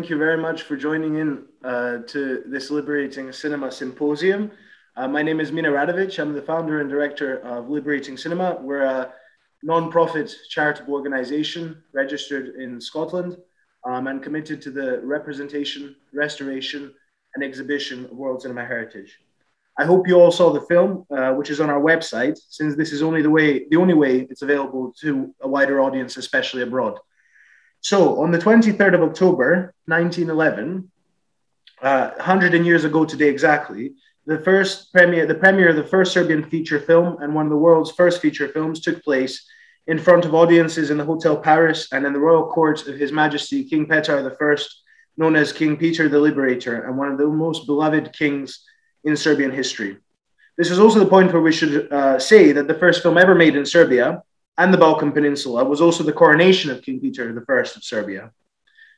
thank you very much for joining in to this Liberating Cinema Symposium. My name is Mina Radovic. I'm the founder and director of Liberating Cinema. We're a non-profit charitable organization registered in Scotland and committed to the representation, restoration, and exhibition of world cinema heritage. I hope you all saw the film, which is on our website, since this is the only way it's available to a wider audience, especially abroad. So, on the 23rd of October, 1911, 100 years ago today exactly, the premiere of the first Serbian feature film and one of the world's first feature films took place in front of audiences in the Hotel Paris and in the royal court of His Majesty King Petar I, known as King Peter the Liberator, and one of the most beloved kings in Serbian history. This is also the point where we should say that the first film ever made in Serbia and the Balkan Peninsula was also the coronation of King Peter I of Serbia.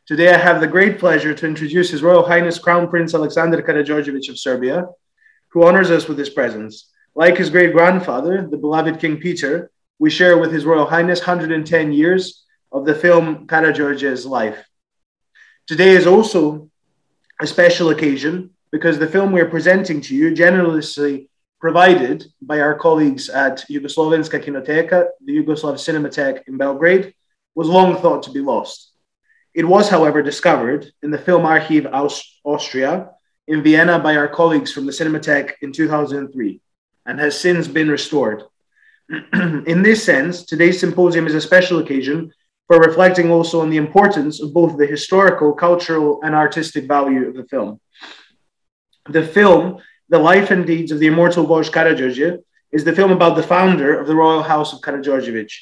Today I have the great pleasure to introduce His Royal Highness Crown Prince Aleksandar Karađorđević of Serbia, who honors us with his presence. Like his great-grandfather, the beloved King Peter, we share with His Royal Highness 110 years of the film Karađorđe's life. Today is also a special occasion because the film we are presenting to you, generously provided by our colleagues at Jugoslovenska Kinoteka, the Yugoslav Cinematheque in Belgrade, was long thought to be lost. It was, however, discovered in the Film Archive Austria in Vienna by our colleagues from the Cinematheque in 2003 and has since been restored. In this sense, today's symposium is a special occasion for reflecting also on the importance of both the historical, cultural, and artistic value of the film. The film, The Life and Deeds of the Immortal Vožd Karađorđe, is the film about the founder of the Royal House of Karađorđević,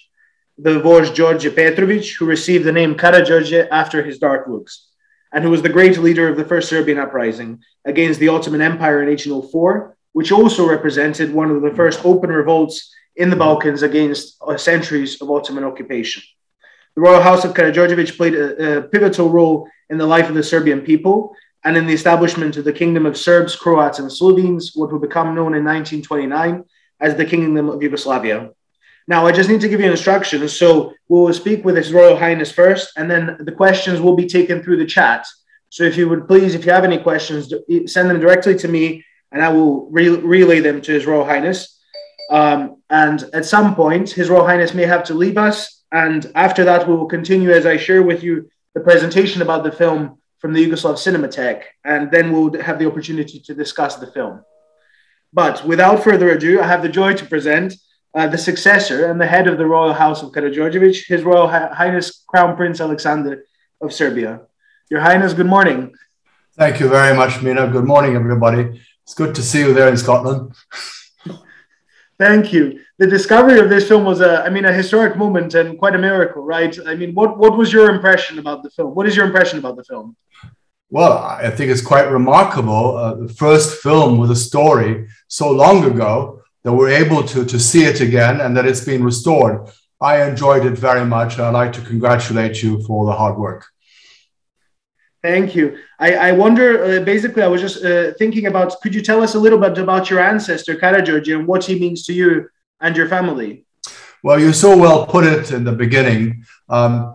the Vožd Đorđe Petrović, who received the name Karađorđe after his dark looks, and who was the great leader of the First Serbian Uprising against the Ottoman Empire in 1804, which also represented one of the first open revolts in the Balkans against centuries of Ottoman occupation. The Royal House of Karađorđević played a pivotal role in the life of the Serbian people and in the establishment of the Kingdom of Serbs, Croats, and Slovenes, what would become known in 1929 as the Kingdom of Yugoslavia. Now, I just need to give you instructions. So we'll speak with His Royal Highness first, and then the questions will be taken through the chat. So if you would please, if you have any questions, send them directly to me, and I will relay them to His Royal Highness. And at some point, His Royal Highness may have to leave us, and after that, we will continue as I share with you the presentation about the film from the Yugoslav Cinematheque, and then we'll have the opportunity to discuss the film. But without further ado, I have the joy to present the successor and the head of the Royal House of Karađorđević, His Royal Highness Crown Prince Aleksandar of Serbia. Your Highness, good morning. Thank you very much, Mina. Good morning, everybody. It's good to see you there in Scotland. Thank you. The discovery of this film was a historic moment and quite a miracle, right? I mean, what was your impression about the film? What is your impression about the film? Well, I think it's quite remarkable. The first film with a story so long ago that we're able to see it again and that it's been restored. I enjoyed it very much. And I'd like to congratulate you for all the hard work. Thank you. I wonder, basically, I was just thinking about, could you tell us a little bit about your ancestor, Karađorđe, and what he means to you and your family? Well, you so well put it in the beginning.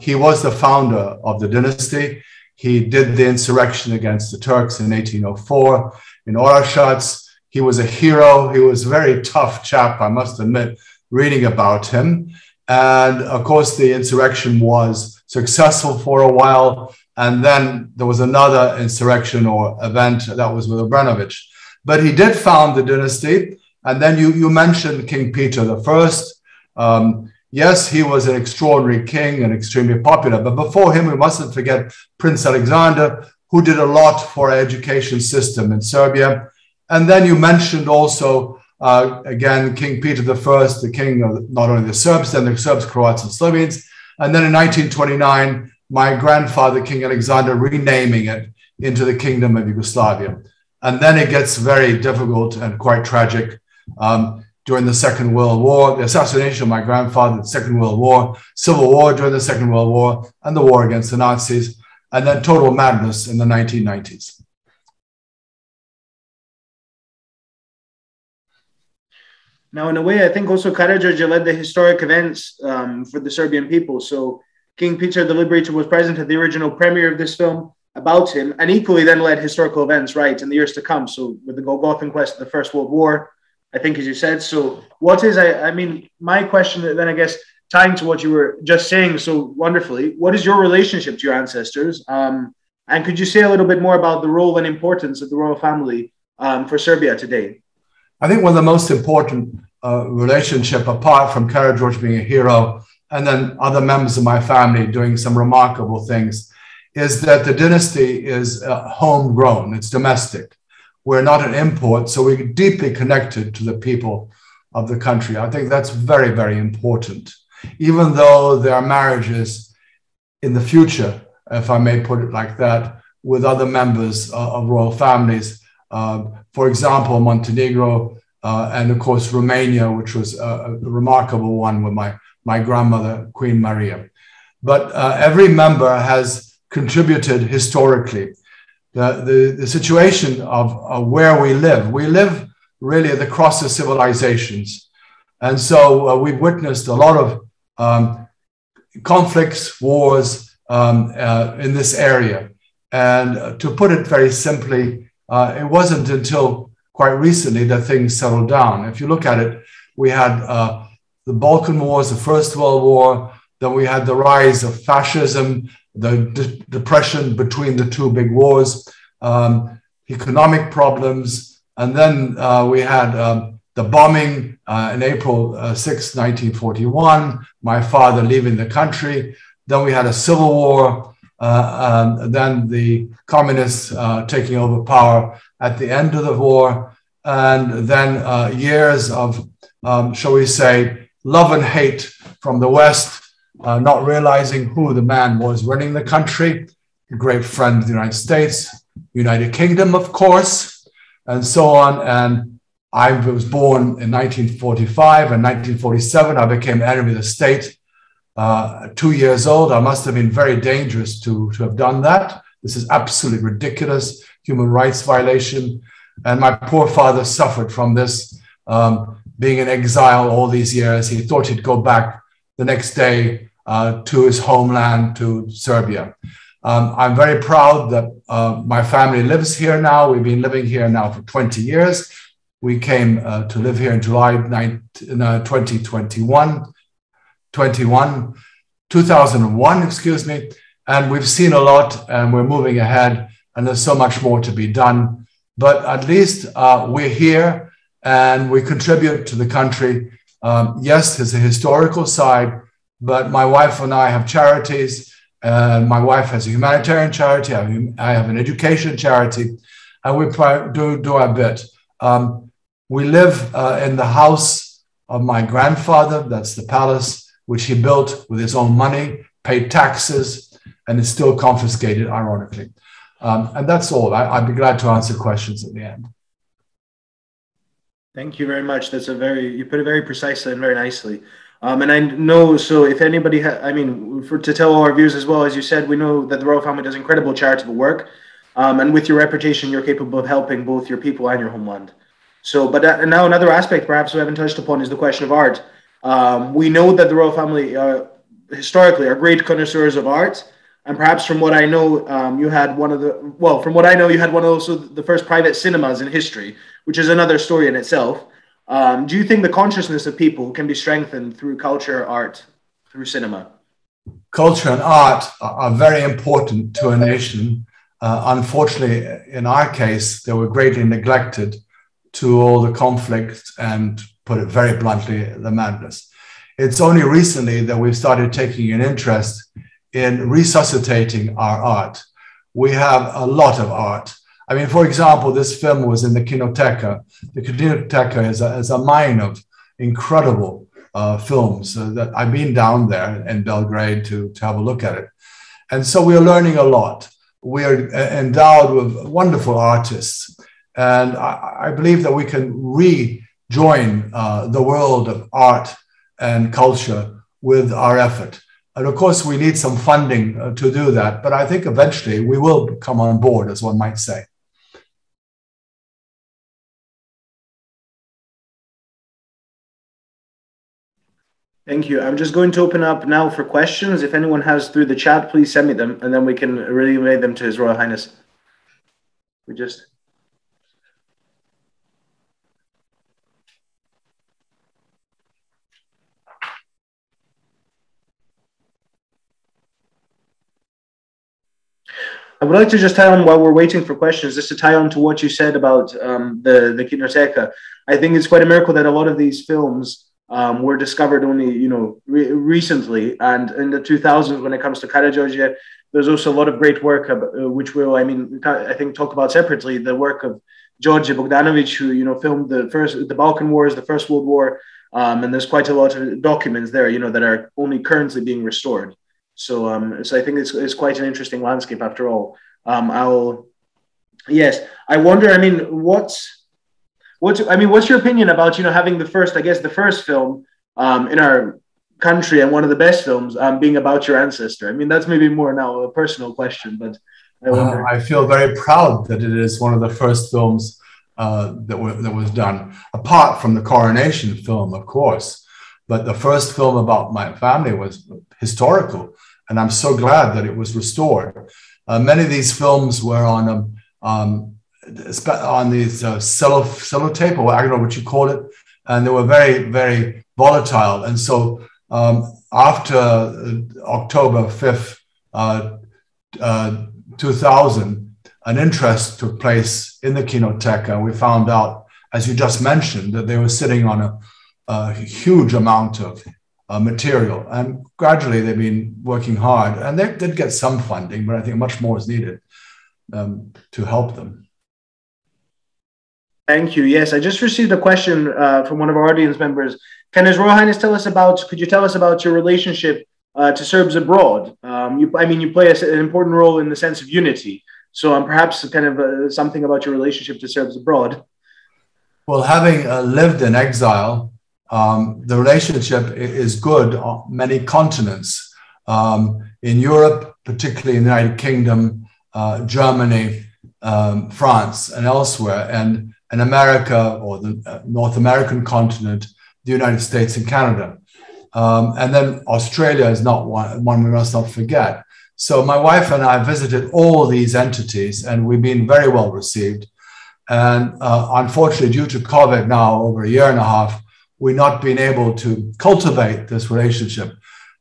He was the founder of the dynasty. He did the insurrection against the Turks in 1804 in Orašac. He was a hero. He was a very tough chap, I must admit, reading about him. And of course, the insurrection was successful for a while. And then there was another insurrection or event that was with Obrenović. But he did found the dynasty. And then you mentioned King Peter I. Yes, he was an extraordinary king and extremely popular. But before him, we mustn't forget Prince Aleksandar, who did a lot for our education system in Serbia. And then you mentioned also, again, King Peter I, the king of not only the Serbs, then the Serbs, Croats, and Slovenes. And then in 1929, my grandfather, King Alexander, renaming it into the Kingdom of Yugoslavia. And then it gets very difficult and quite tragic during the Second World War, the assassination of my grandfather, the Second World War, Civil War during the Second World War, and the war against the Nazis, and then total madness in the 1990s. Now, in a way, I think also Karađorđe led the historic events for the Serbian people. So King Peter the Liberator was present at the original premiere of this film. about him, and equally then led historical events, right, in the years to come. So with the Golgothan quest of the First World War, I think, as you said. So what is, I mean, my question then, I guess, tying to what you were just saying so wonderfully, what is your relationship to your ancestors? And could you say a little bit more about the role and importance of the royal family for Serbia today? I think one of the most important relationship, apart from Karađorđe being a hero, and then other members of my family doing some remarkable things, is that the dynasty is homegrown, it's domestic. We're not an import, so we're deeply connected to the people of the country. I think that's very, very important. Even though there are marriages in the future, if I may put it like that, with other members of royal families, for example, Montenegro, and of course, Romania, which was a remarkable one with my grandmother, Queen Maria. But every member has contributed historically. The situation of where we live really at the cross of civilizations. And so we've witnessed a lot of conflicts, wars in this area. And to put it very simply, it wasn't until quite recently that things settled down. If you look at it, we had the Balkan Wars, the First World War, then we had the rise of fascism, the depression between the two big wars, economic problems, and then we had the bombing in April 6, 1941, my father leaving the country. Then we had a civil war, then the communists taking over power at the end of the war, and then years of, shall we say, love and hate from the West, not realizing who the man was running the country, a great friend of the United States, United Kingdom, of course, and so on. And I was born in 1945 and 1947. I became enemy of the state. 2 years old. I must have been very dangerous to have done that. This is absolutely ridiculous, human rights violation. And my poor father suffered from this, being in exile all these years. He thought he'd go back the next day to his homeland, to Serbia. I'm very proud that my family lives here now. We've been living here now for 20 years. We came to live here in July 2001, excuse me. And we've seen a lot and we're moving ahead and there's so much more to be done. But at least we're here and we contribute to the country. Yes, there's a historical side, but my wife and I have charities. My wife has a humanitarian charity. I have an education charity, and we do our bit. We live in the house of my grandfather. That's the palace, which he built with his own money, paid taxes, and is still confiscated, ironically. And that's all. I'd be glad to answer questions at the end. Thank you very much. That's you put it very precisely and very nicely. And I know, so if anybody, to tell all our viewers as well, as you said, we know that the royal family does incredible charitable work. And with your reputation, you're capable of helping both your people and your homeland. So, but now another aspect perhaps we haven't touched upon is the question of art. We know that the royal family historically are great connoisseurs of art. And perhaps from what I know, you had one of also the first private cinemas in history, which is another story in itself. Do you think the consciousness of people can be strengthened through culture, art, through cinema? Culture and art are very important to a nation. Unfortunately, in our case, they were greatly neglected to all the conflict and, put it very bluntly, the madness. It's only recently that we've started taking an interest in resuscitating our art. We have a lot of art. I mean, for example, this film was in the Kinoteca. The Kinoteca is a mine of incredible films that I've been down there in Belgrade to have a look at it. And so we are learning a lot. We are endowed with wonderful artists. And I believe that we can rejoin the world of art and culture with our effort. And of course, we need some funding to do that. But I think eventually we will come on board, as one might say. Thank you. I'm just going to open up now for questions. If anyone has through the chat, please send me them, and then we can relay them to His Royal Highness. I would like to just tie on while we're waiting for questions, just to tie on to what you said about the Kinoteca. I think it's quite a miracle that a lot of these films were discovered only, recently. And in the 2000s, when it comes to Karađorđe, there's also a lot of great work, which we'll, I think, talk about separately. The work of Đorđe Bogdanović, who, filmed the Balkan Wars, the First World War. And there's quite a lot of documents there, that are only currently being restored. So I think it's quite an interesting landscape after all. I wonder, what's your opinion about, having the first film in our country and one of the best films being about your ancestor? That's maybe more now a personal question, but I wonder. I feel very proud that it is one of the first films that was done, apart from the coronation film, of course. But the first film about my family was historical, and I'm so glad that it was restored. Many of these films were on these sellotape, or I don't know what you call it, and they were very, very volatile. And so after October 5th, 2000, an interest took place in the Kinoteca. We found out, as you just mentioned, that they were sitting on a huge amount of material, and gradually they've been working hard, and they did get some funding, but I think much more is needed to help them. Thank you. Yes, I just received a question from one of our audience members. Can His Royal Highness could you tell us about your relationship to Serbs abroad? You play an important role in the sense of unity. So perhaps kind of something about your relationship to Serbs abroad. Well, having lived in exile, the relationship is good on many continents. In Europe, particularly in the United Kingdom, Germany, France, and elsewhere, and in America, or the North American continent, the United States and Canada. And then Australia is not one we must not forget. So my wife and I visited all these entities, and we've been very well received. And unfortunately, due to COVID now, over a year and a half, we've not been able to cultivate this relationship.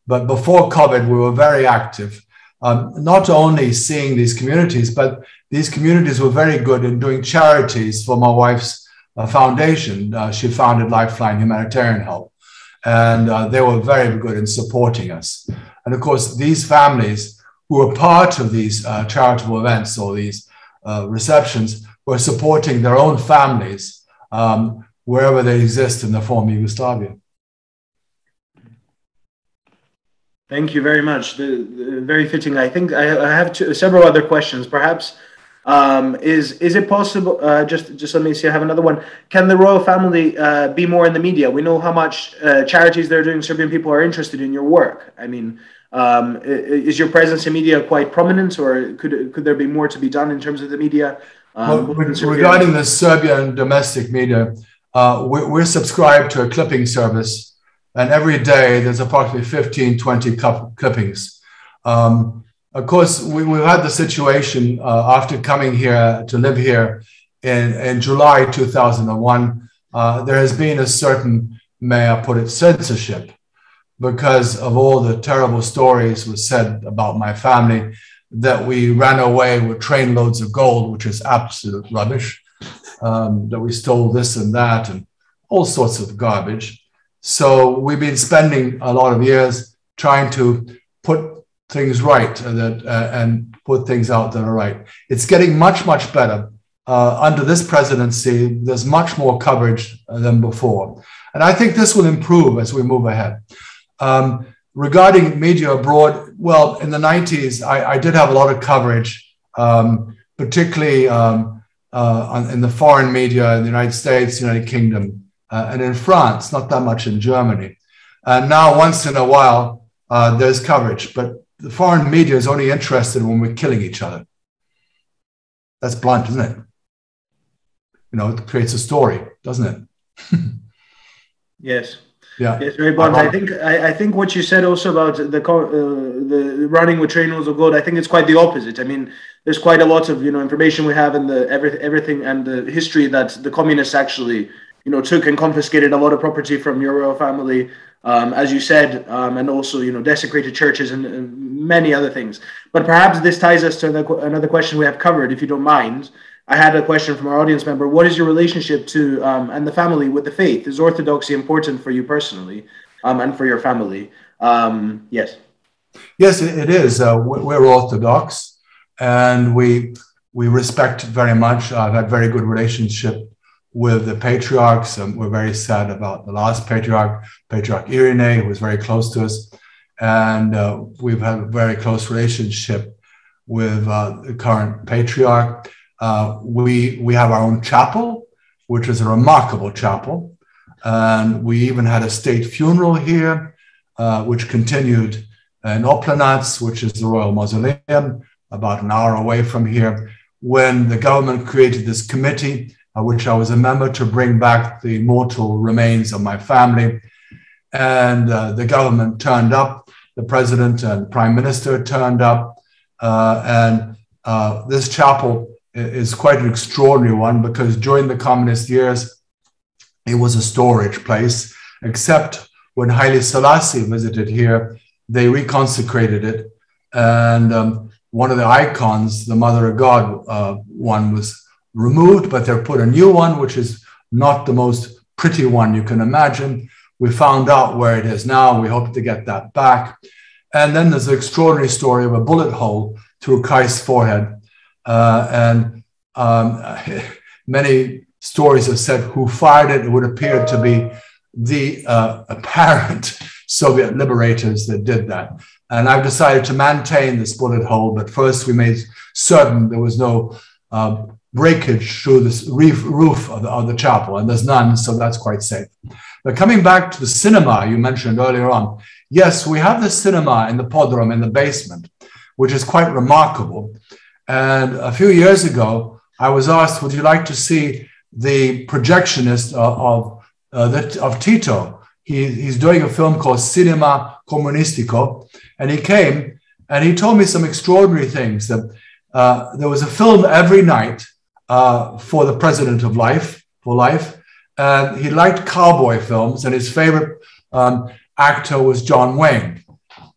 But before COVID, we were very active, not only seeing these communities, but these communities were very good in doing charities for my wife's foundation. She founded Lifeline Humanitarian Help, and they were very good in supporting us. And of course, these families who were part of these charitable events or these receptions were supporting their own families wherever they exist in the former Yugoslavia. Thank you very much. Very fitting. I think I have several other questions. Perhaps is it possible? Just let me see. I have another one. Can the royal family be more in the media? We know how much charities they're doing. Serbian people are interested in your work. Is your presence in media quite prominent, or could there be more to be done in terms of the media? Regarding the Serbian domestic media, we're subscribed to a clipping service, and every day there's approximately 15, 20 clippings. Of course, we've had the situation after coming here to live here in July 2001, there has been a certain, may I put it, censorship, because of all the terrible stories was said about my family, that we ran away with trainloads of gold, which is absolute rubbish, that we stole this and that and all sorts of garbage. So we've been spending a lot of years trying to put things right and put things out that are right. It's getting much, much better. Under this presidency, there's much more coverage than before. And I think this will improve as we move ahead. Regarding media abroad, well, in the 90s, I did have a lot of coverage, particularly in the foreign media in the United States, United Kingdom, and in France, not that much in Germany. And now, once in a while, there's coverage, but the foreign media is only interested when we're killing each other. That's blunt, isn't it? You know, it creates a story, doesn't it? Yes. Yeah. Yes, very blunt. I think what you said also about the running with train wheels of gold, I think it's quite the opposite. I mean, there's quite a lot of information we have in the everything and the history that the communists actually took and confiscated a lot of property from your royal family, as you said, and also desecrated churches and many other things. But perhaps this ties us to another question we have covered, if you don't mind. I had a question from our audience member. What is your relationship to and the family with the faith? Is Orthodoxy important for you personally and for your family? Yes. Yes, it is. We're Orthodox, and we respect very much. I've had very good relationship with the patriarchs. We're very sad about the last patriarch, Patriarch Irene, who was very close to us. And we've had a very close relationship with the current patriarch. We have our own chapel, which is a remarkable chapel. And we even had a state funeral here, which continued in Oplanats, which is the Royal Mausoleum, about an hour away from here, when the government created this committee, which I was a member, to bring back the mortal remains of my family. And the government turned up, the president and prime minister turned up, and this chapel is quite an extraordinary one, because during the communist years, it was a storage place, except when Haile Selassie visited here, they reconsecrated it. And one of the icons, the Mother of God one, was removed, but they put a new one, which is not the most pretty one you can imagine. We found out where it is now. We hope to get that back. And then there's the extraordinary story of a bullet hole through Christ's forehead. Many stories have said who fired it. It would appear to be the apparent Soviet liberators that did that. And I've decided to maintain this bullet hole, but first we made certain there was no breakage through this roof of the chapel, and there's none, so that's quite safe. But coming back to the cinema you mentioned earlier on, yes, we have the cinema in the podrum in the basement, which is quite remarkable. And a few years ago, I was asked, would you like to see the projectionist of Tito? He's doing a film called Cinema Comunistico, and he came and he told me some extraordinary things, that there was a film every night for the president of life, and he liked cowboy films, and his favorite actor was John Wayne.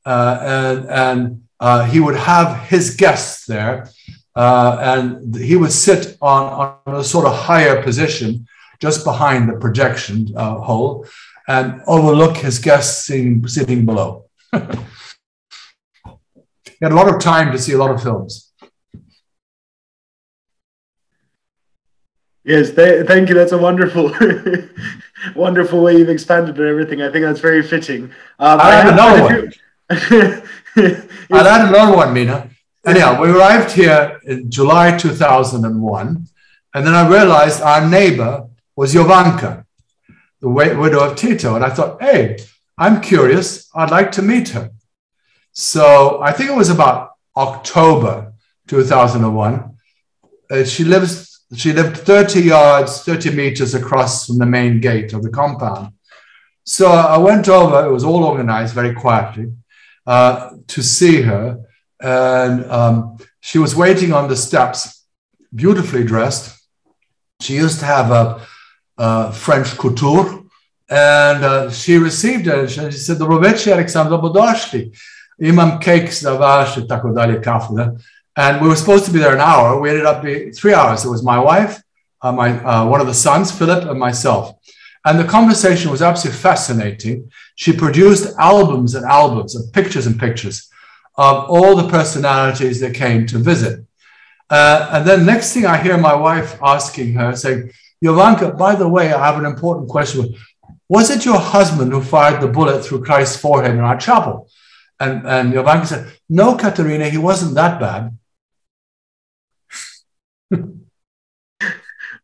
And he would have his guests there, and he would sit on a sort of higher position just behind the projection hole and overlook his guests sitting below. He had a lot of time to see a lot of films. Yes, thank you. That's a wonderful, wonderful way you've expanded on everything. I think that's very fitting. I have another one. I'll add another one, Mina. Anyhow, we arrived here in July 2001, and then I realized our neighbor was Jovanka, the widow of Tito. And I thought, hey, I'm curious. I'd like to meet her. So I think it was about October 2001. She lived 30 meters across from the main gate of the compound. So I went over, it was all organized very quietly, to see her. And she was waiting on the steps, beautifully dressed. She used to have a French couture, and she received it. She said, "Dobroveče, Aleksandar, dobrodošli. Imam cakes za vaš, i tako dalje, kafu." And we were supposed to be there an hour. We ended up being 3 hours. It was my wife, one of the sons, Philip, and myself. And the conversation was absolutely fascinating. She produced albums and albums of pictures and pictures of all the personalities that came to visit. And then next thing I hear my wife asking her, saying, "Jovanka, by the way, I have an important question. Was it your husband who fired the bullet through Christ's forehead in our chapel?" And Jovanka said, "No, Katerina, he wasn't that bad."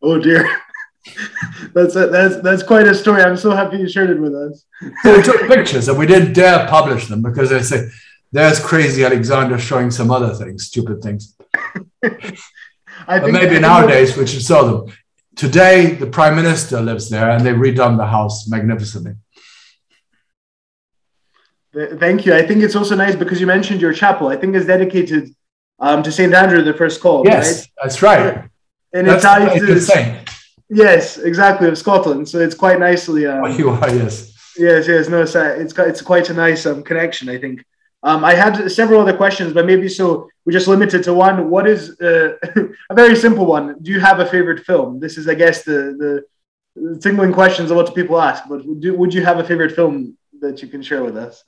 Oh dear. That's quite a story. I'm so happy you shared it with us. So we took pictures and we didn't dare publish them because they say, "There's crazy Alexander showing some other things, stupid things." But maybe nowadays we should show them. Today, the prime minister lives there and they've redone the house magnificently. Thank you. I think it's also nice because you mentioned your chapel. I think it's dedicated to St. Andrew, the first call. Yes, right? That's right. And that's it's saint. Yes, exactly, of Scotland. So it's quite nicely. You are, yes. Yes. No, it's quite a nice connection, I think. I had several other questions, but maybe we're just limited to one. What is a very simple one? Do you have a favorite film? This is, I guess, the tingling questions a lot of people ask. But would you have a favorite film that you can share with us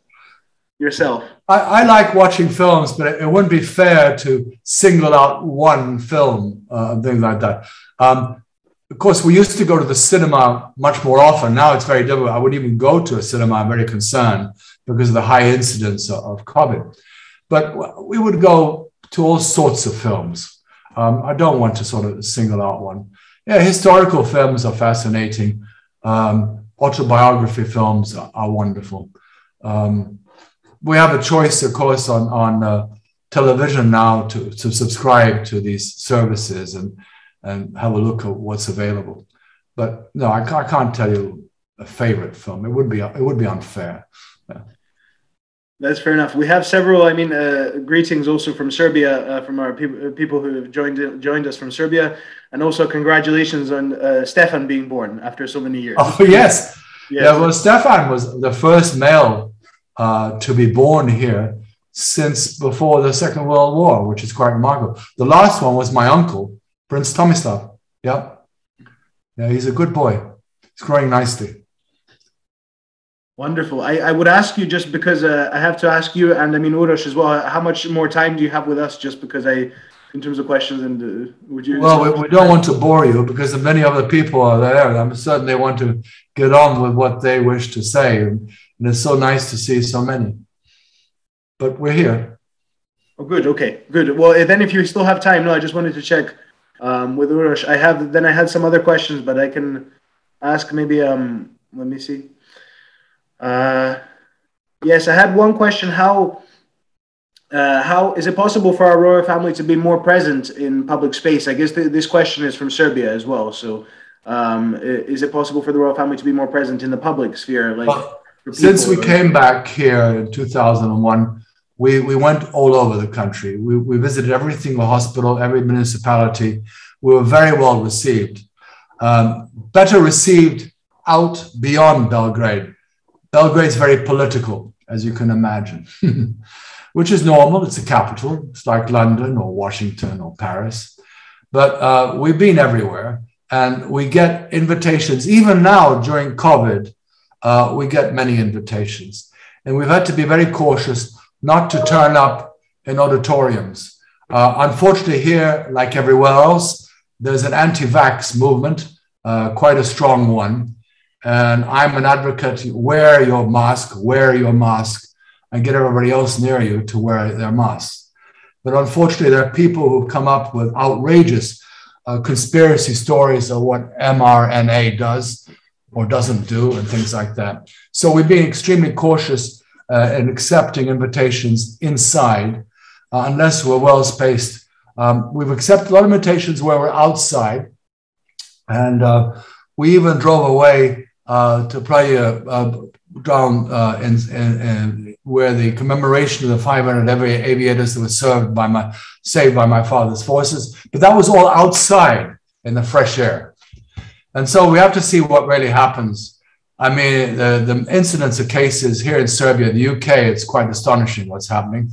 yourself? I like watching films, but it wouldn't be fair to single out one film, things like that. Of course, we used to go to the cinema much more often. Now it's very difficult. I wouldn't even go to a cinema. I'm very concerned because of the high incidence of COVID. But we would go to all sorts of films. I don't want to sort of single out one. Yeah, historical films are fascinating. Autobiography films are wonderful. We have a choice, of course, on television now to subscribe to these services and have a look at what's available. But no, I can't tell you a favorite film. It would be unfair. Yeah. That's fair enough. We have several, greetings also from Serbia, from our people who have joined us from Serbia. And also congratulations on Stefan being born after so many years. Oh, yes. Yeah, well, Stefan was the first male to be born here since before the Second World War, which is quite remarkable. The last one was my uncle, Prince Tomislav. Yeah, he's a good boy. He's growing nicely. Wonderful. I would ask you, just because I have to ask you, and Uroš as well, how much more time do you have with us, just because in terms of questions, and would you... Well, we don't want to bore you because many other people are there. I'm certain they want to get on with what they wish to say. And it's so nice to see so many. But we're here. Oh, good. Okay, good. Well, then if you still have time, I just wanted to check with Uroš. I had some other questions, but I can ask maybe, let me see. Yes, I had one question. How is it possible for our royal family to be more present in public space? I guess this question is from Serbia as well. So is it possible for the royal family to be more present in the public sphere? Since we came back here in 2001, we went all over the country. We visited every single hospital, every municipality. We were very well received. Better received out beyond Belgrade. Belgrade's very political, as you can imagine, which is normal. It's a capital. It's like London or Washington or Paris. But we've been everywhere, and we get invitations. Even now, during COVID, we get many invitations. And we've had to be very cautious not to turn up in auditoriums. Unfortunately, here, like everywhere else, there's an anti-vax movement, quite a strong one. And I'm an advocate, wear your mask, and get everybody else near you to wear their masks. But unfortunately, there are people who've come up with outrageous conspiracy stories of what mRNA does or doesn't do and things like that. So we're being extremely cautious in accepting invitations inside, unless we're well spaced. We've accepted a lot of invitations where we're outside, and we even drove away to Praia down in where the commemoration of the 500 aviators that were saved by my father's forces. But that was all outside in the fresh air. And so we have to see what really happens. I mean, the incidence of cases here in Serbia, the UK, it's quite astonishing what's happening.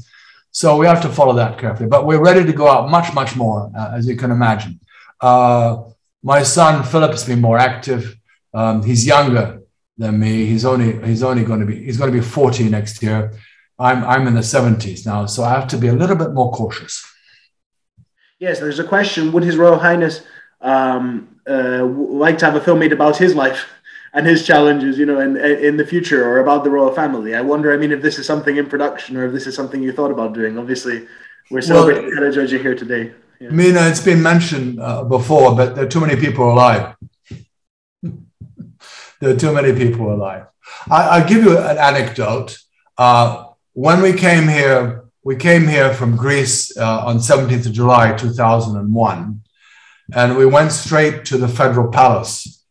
So we have to follow that carefully. But we're ready to go out much, much more, as you can imagine. My son, Philip, has been more active. He's younger than me. He's going to be 40 next year. I'm in the 70s now, so I have to be a little bit more cautious. Yes, there's a question. Would His Royal Highness like to have a film made about his life and his challenges, in the future, or about the royal family? I wonder, if this is something in production, or if this is something you thought about doing. Obviously, we're celebrating Karađorđe here today. Yeah. Mina, it's been mentioned before, but there are too many people alive. There are too many people alive. I'll give you an anecdote. When we came here from Greece on 17th of July, 2001, and we went straight to the Federal Palace,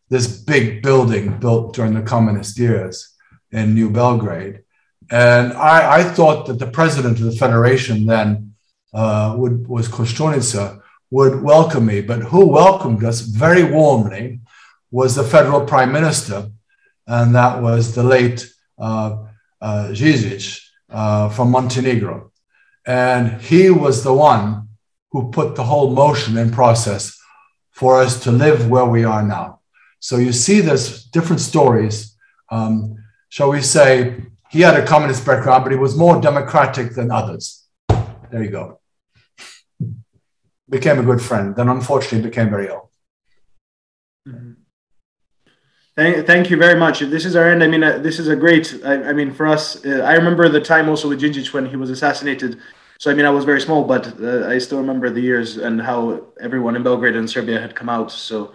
this big building built during the communist years in New Belgrade. And I thought that the president of the federation then was Koštunica, would welcome me. But who welcomed us very warmly was the federal prime minister, and that was the late Žižić from Montenegro. And he was the one who put the whole motion in process for us to live where we are now. So you see there's different stories. Shall we say, he had a communist background, but he was more democratic than others. There you go. Became a good friend, then unfortunately became very ill. Mm-hmm. Thank you very much. If this is our end, I mean, this is a great, I mean, for us, I remember the time also with Žižić when he was assassinated. So, I mean, I was very small, but I still remember the years and how everyone in Belgrade and Serbia had come out. So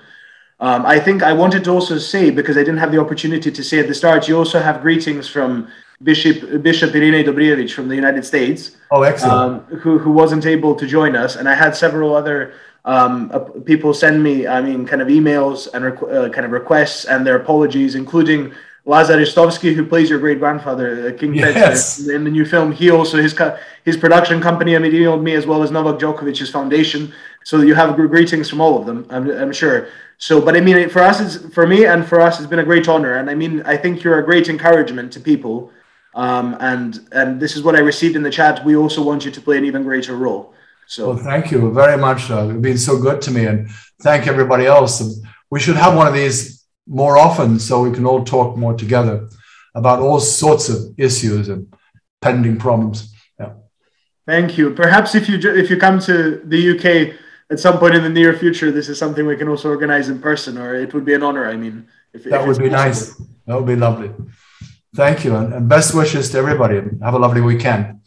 I think I wanted to also say, because I didn't have the opportunity to say at the start, you also have greetings from Bishop Irina Dobrijević from the United States. Oh, excellent. Who wasn't able to join us. And I had several other people send me, I mean, kind of emails and kind of requests and their apologies, including Lazar Istovsky, who plays your great grandfather, King Yes. Peter, in the new film. He also, his production company emailed me, as well as Novak Djokovic's foundation. So you have greetings from all of them, I'm sure. So, but I mean, for me and for us, it's been a great honor. And I mean, I think you're a great encouragement to people. And this is what I received in the chat. We also want you to play an even greater role. So, well, thank you very much. You've been so good to me, and thank everybody else. We should have one of these more often so we can all talk more together about all sorts of issues and pending problems. Yeah. Thank you. Perhaps if you come to the UK at some point in the near future, this is something we can also organize in person, or it would be an honor. I mean, that would be nice. That would be lovely. Thank you, and best wishes to everybody. Have a lovely weekend.